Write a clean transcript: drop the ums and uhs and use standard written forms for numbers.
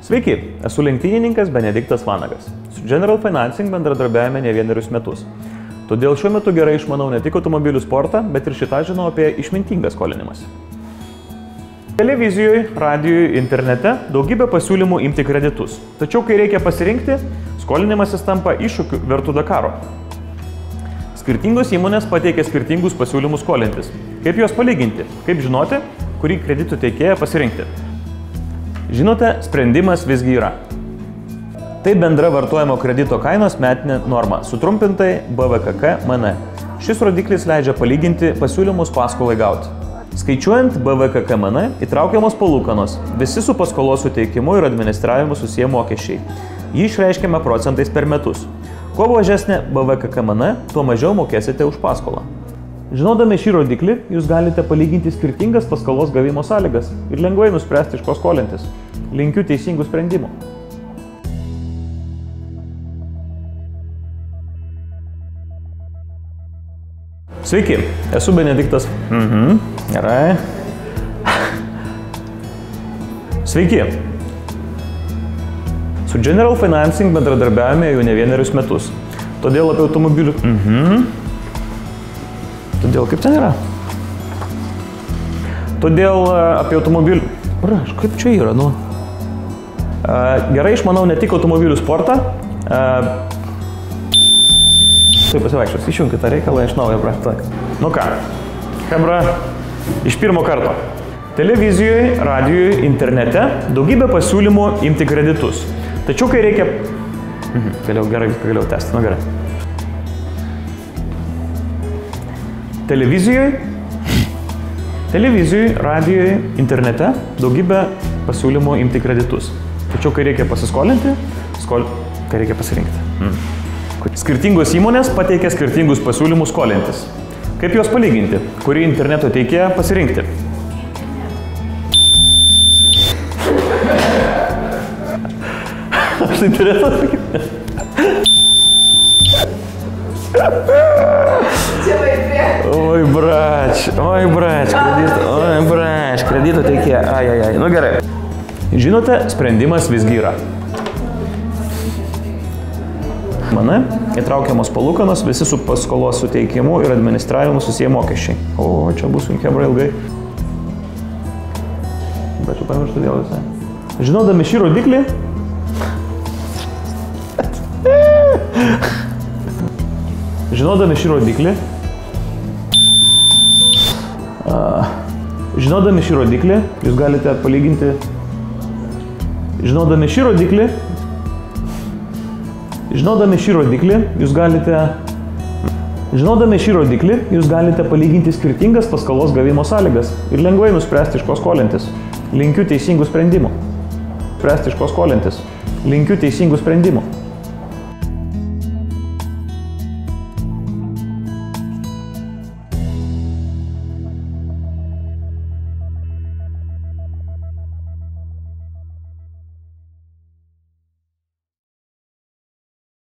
Sveiki, esu lenktynininkas Benediktas Vanagas. Su General Financing bendradarbiavame ne vienerius metus. Todėl šiuo metu gerai išmanau ne tik automobilių sportą, bet ir šitą žinau apie išmintingą skolinimąsi. Televizijoje, radijoje, internete daugybė pasiūlymų imti kreditus. Tačiau, kai reikia pasirinkti, skolinimasis tampa iššūkiu vertu Dakaro. Skirtingos įmonės pateikia skirtingus pasiūlymus skolintis. Kaip juos palyginti? Kaip žinoti, kurį kreditų teikėją pasirinkti? Žinote, sprendimas visgi yra. Tai bendra vartojimo kredito kainos metinė norma, sutrumpintai BVKK-MN. Šis rodiklis leidžia palyginti pasiūlymus paskolai gauti. Skaičiuojant BVKK-MN įtraukiamos palūkanos, visi su paskolos suteikimu ir administravimu susiję mokesčiai. Jį išreiškiame procentais per metus. Kuo mažesnė BVKK-MN, tuo mažiau mokėsite už paskolą. Žinodami šį rodiklį, jūs galite palyginti skirtingas paskolos gavimo sąlygas ir lengvai nuspręsti, iš ko skolintis. Linkiu teisingų sprendimų. Sveiki, esu Benediktas. Gerai. Sveiki. Su General Financing bendradarbiavame jau ne vienerius metus. Todėl apie automobilių... Todėl kaip ten yra? Todėl apie automobilių... Kaip čia yra, nu? Gerai išmanau ne tik automobilių sportą. Taip pasivaikščios, išjungti tą reikalą iš naujo, bra. Nu ką, hebra, iš pirmo karto. Televizijoje, radijoje, internete daugybė pasiūlymų imti kreditus. Tačiau kai reikia... Galiau tęsti, nu gerai. Televizijoje, radijoje, internete daugybė pasiūlymų imti kreditus. Tačiau, kai reikia pasiskolinti, kai reikia pasirinkti. Skirtingos įmonės pateikia skirtingus pasiūlymus skolintis. Kaip juos palyginti? Kurį interneto teikėją pasirinkti? Aš interneto sakyti. Oi brač, kredito teikėja, ai. Nu gerai. Žinote, sprendimas visgi yra. MN įtraukiamos palūkanos, visi su paskolos suteikimu ir administravimu susiję mokesčiai. O, čia bus sunkiai ilgai. Bet čia pamirštu dėl visai. Žinodami šį rodiklį, jūs galite palyginti. Žinodami šį rodiklį, jūs galite palyginti skirtingas paskolos gavimo sąlygas ir lengvai nuspręsti, iš ko skolintis. Linkiu teisingų sprendimų.